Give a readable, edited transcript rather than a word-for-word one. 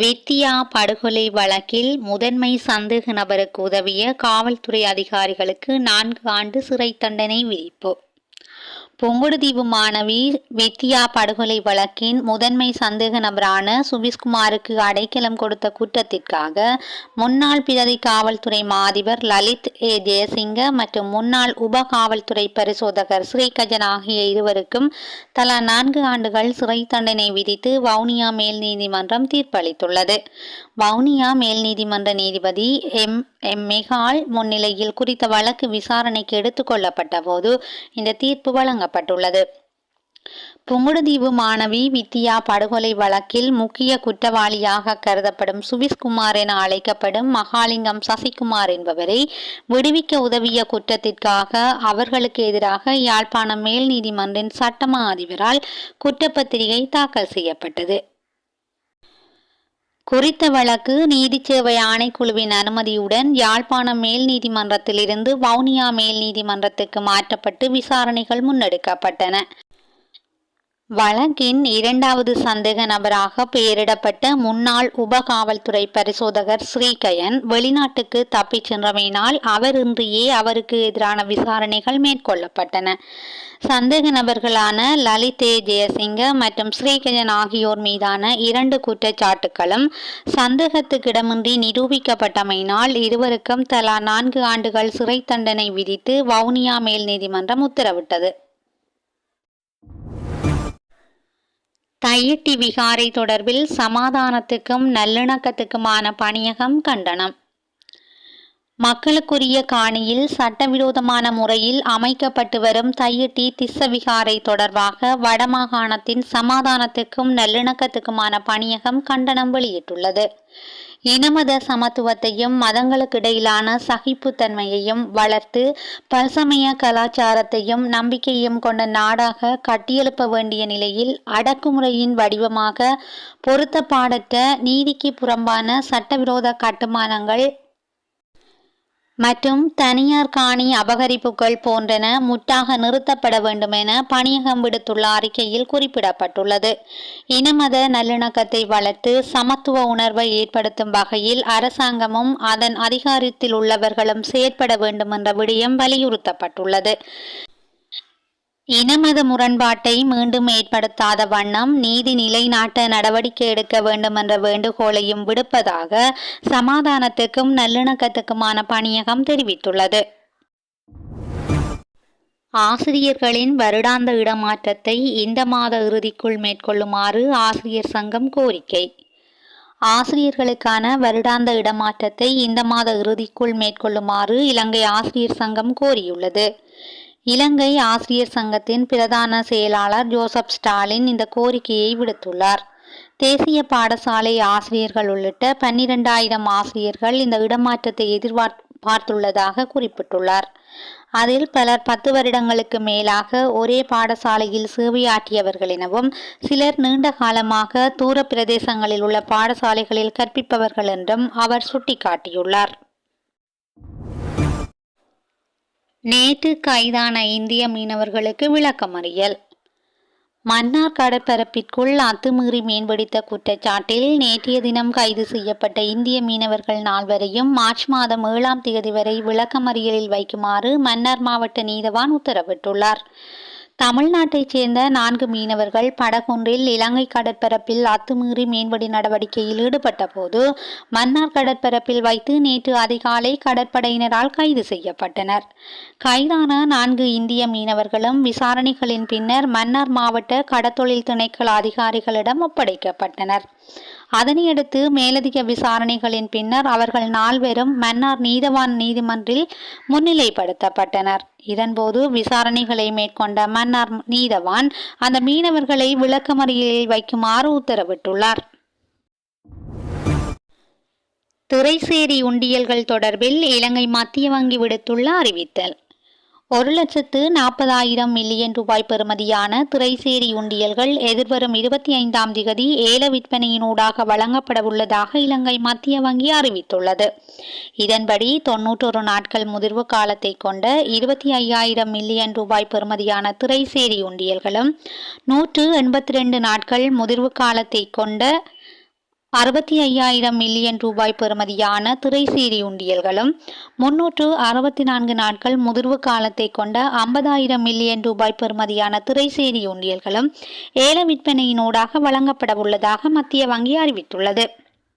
வித்தியா படுகொலை வழக்கில் முதன்மை சந்தேக நபருக்கு உதவிய காவல்துறை அதிகாரிகளுக்கு 4 ஆண்டு சிறை தண்டனை விதிப்பு. புங்குடுதீவு மாணவி வித்தியா படுகொலை வழக்கின் முதன்மை சந்தேக நபரான சுவிஸ்குமாருக்கு அடைக்கலம் கொடுத்த குற்றத்திற்காக முன்னாள் பிரதி காவல்துறை மாதிபர் லலித் ஜெயசிங்க மற்றும் முன்னாள் உப காவல்துறை பரிசோதகர் ஸ்ரீகஜன் ஆகிய இருவருக்கும் தலா 4 ஆண்டுகள் சிறை தண்டனை விதித்து வவுனியா மேல் நீதிமன்றம் தீர்ப்பளித்துள்ளது. வவுனியா மேல் நீதிமன்ற நீதிபதி எம் மெகால் முன்னிலையில் குறித்த வழக்கு விசாரணைக்கு எடுத்துக் கொள்ளப்பட்ட போது இந்த தீர்ப்பு வழங்கப்பட்டுள்ளது. புங்குடுதீவு மாணவி வித்தியா படுகொலை வழக்கில் முக்கிய குற்றவாளியாக கருதப்படும் சுவிஸ்குமார் என அழைக்கப்படும் மகாலிங்கம் சசிகுமார் என்பவரை விடுவிக்க உதவிய குற்றத்திற்காக அவர்களுக்கு எதிராக யாழ்ப்பாணம் மேல் நீதிமன்றின் சட்டமா அதிபரால் குற்றப்பத்திரிகை தாக்கல் செய்யப்பட்டது. குறித்த வழக்கு நீதிச்சேவை ஆணைக்குழுவின் அனுமதியுடன் யாழ்ப்பாணம் மேல் நீதிமன்றத்திலிருந்து வவுனியா மேல் நீதிமன்றத்துக்கு மாற்றப்பட்டு விசாரணைகள் முன்னெடுக்கப்பட்டன. வழக்கின் 2வது சந்தேக நபராக பெயரிடப்பட்ட முன்னாள் உப காவல்துறை பரிசோதகர் ஸ்ரீகயன் வெளிநாட்டுக்கு தப்பிச் சென்றமையினால் அவர் இன்றியே அவருக்கு எதிரான விசாரணைகள் மேற்கொள்ளப்பட்டன. சந்தேக நபர்களான லலித் ஜெயசிங்க மற்றும் ஸ்ரீகஜன் ஆகியோர் மீதான 2 குற்றச்சாட்டுகளும் சந்தேகத்துக்கிடமின்றி நிரூபிக்கப்பட்டமையினால் இருவருக்கும் தலா 4 ஆண்டுகள் சிறை தண்டனை விதித்து வவுனியா மேல் நீதிமன்றம் உத்தரவிட்டது. தையிட்டி விகாரை தொடர்பில் சமாதானத்துக்கும் நல்லிணக்கத்துக்குமான பணியகம் கண்டனம். மக்களுக்குரிய காணியில் சட்டவிரோதமான முறையில் அமைக்கப்பட்டு வரும் தையிட்டி திஸ்ஸ விகாரை தொடர்பாக வடமாகாணத்தின் சமாதானத்துக்கும் நல்லிணக்கத்துக்குமான பணியகம் கண்டனம் வெளியிட்டுள்ளது. இனமத சமத்துவத்தையும் மதங்களுக்கிடையிலான சகிப்புத்தன்மையையும் வளர்த்து பல்சமய கலாச்சாரத்தையும் நம்பிக்கையும் கொண்ட நாடாக கட்டியெழுப்ப வேண்டிய நிலையில் அடக்குமுறையின் வடிவமாக பொருத்தப்பாடற்ற நீதிக்கு புறம்பான சட்டவிரோத கட்டுமானங்கள் மற்றும் தனியார் காணி அபகரிப்புகள் போன்றன முற்றாக நிறுத்தப்பட வேண்டும் என பணியகம் விடுத்துள்ள அறிக்கையில் குறிப்பிடப்பட்டுள்ளது. இனமத நல்லிணக்கத்தை வளர்த்து சமத்துவ உணர்வை ஏற்படுத்தும் வகையில் அரசாங்கமும் அதன் அதிகாரத்தில் உள்ளவர்களும் செயற்பட வேண்டும் என்ற விடயம் வலியுறுத்தப்பட்டுள்ளது. இனமத முரண்பாட்டை மீண்டும் ஏற்படுத்தாத வண்ணம் நீதி நிலைநாட்ட நடவடிக்கை எடுக்க வேண்டும் என்ற வேண்டுகோளையும் விடுப்பதாக சமாதானத்துக்கும் நல்லிணக்கத்துக்குமான பணியகம் தெரிவித்துள்ளது. ஆசிரியர்களின் வருடாந்த இடமாற்றத்தை இந்த மாத இறுதிக்குள் மேற்கொள்ளுமாறு ஆசிரியர் சங்கம் கோரிக்கை. ஆசிரியர்களுக்கான வருடாந்த இடமாற்றத்தை இந்த மாத இறுதிக்குள் மேற்கொள்ளுமாறு இலங்கை ஆசிரியர் சங்கம் கோரியுள்ளது. இலங்கை ஆசிரியர் சங்கத்தின் பிரதான செயலாளர் ஜோசப் ஸ்டாலின் இந்த கோரிக்கையை விடுத்துள்ளார். தேசிய பாடசாலை ஆசிரியர்கள் உள்ளிட்ட 12,000 ஆசிரியர்கள் இந்த இடமாற்றத்தை எதிர்பார்த்துள்ளதாக குறிப்பிட்டுள்ளார். அதில் பலர் 10 வருடங்களுக்கு மேலாக ஒரே பாடசாலையில் சேவையாற்றியவர்கள் எனவும் சிலர் நீண்ட காலமாக தூர பிரதேசங்களில் உள்ள பாடசாலைகளில் கற்பிப்பவர்கள் என்றும் அவர் சுட்டிக்காட்டியுள்ளார். நேற்று கைதான இந்திய மீனவர்களுக்கு விளக்கமறியல். மன்னார் கடற்பரப்பிற்குள் அத்துமீறி மீன்பிடித்த குற்றச்சாட்டில் நேற்றைய தினம் கைது செய்யப்பட்ட இந்திய மீனவர்கள் 4 மார்ச் மாதம் 7ஆம் தேதி வரை விளக்கமறியலில் வைக்குமாறு மன்னார் மாவட்ட நீதவான் உத்தரவிட்டுள்ளார். தமிழ்நாட்டைச் சேர்ந்த 4 மீனவர்கள் படகொன்றில் இலங்கை கடற்பரப்பில் அத்துமீறி மீன்பிடி நடவடிக்கையில் ஈடுபட்ட போது மன்னார் கடற்பரப்பில் வைத்து நேற்று அதிகாலை கடற்படையினரால் கைது செய்யப்பட்டனர். கைதான 4 இந்திய மீனவர்களும் விசாரணைகளின் பின்னர் மன்னார் மாவட்ட கடத்தொழில் திணைக்கள அதிகாரிகளிடம் ஒப்படைக்கப்பட்டனர். அதனையடுத்து மேலதிக விசாரணைகளின் பின்னர் அவர்கள் 4 மன்னார் நீதவான் நீதிமன்றில் முன்னிலைப்படுத்தப்பட்டனர். இதன்போது விசாரணைகளை மேற்கொண்ட மன்னார் நீதவான் அந்த மீனவர்களை விளக்கமறியலில் வைக்குமாறு உத்தரவிட்டுள்ளார். திரைசேரி உண்டியல்கள் தொடர்பில் இலங்கை மத்திய வங்கி விடுத்துள்ள அறிவித்தல். 1,40,000 மில்லியன் ரூபாய் பெறுமதியான திரைசேரி உண்டியல்கள் எதிர்வரும் 25ஆம் திகதி ஏல விற்பனையினூடாக வழங்கப்படவுள்ளதாக இலங்கை மத்திய வங்கி அறிவித்துள்ளது. இதன்படி 91 நாட்கள் முதிர்வு காலத்தை கொண்ட 25,000 மில்லியன் ரூபாய் பெறுமதியான திரைசேரி உண்டியல்களும் 182 நாட்கள் முதிர்வு காலத்தை கொண்ட 65,000 மில்லியன் ரூபாய் பெறுமதியான திரைசேரி உண்டியல்களும் 364 நாட்கள் முதிர்வு காலத்தை கொண்ட 50,000 மில்லியன் ரூபாய் பெறுமதியான திரைசேரி உண்டியல்களும் ஏல விற்பனையினூடாக வழங்கப்பட உள்ளதாக மத்திய வங்கி அறிவித்துள்ளது.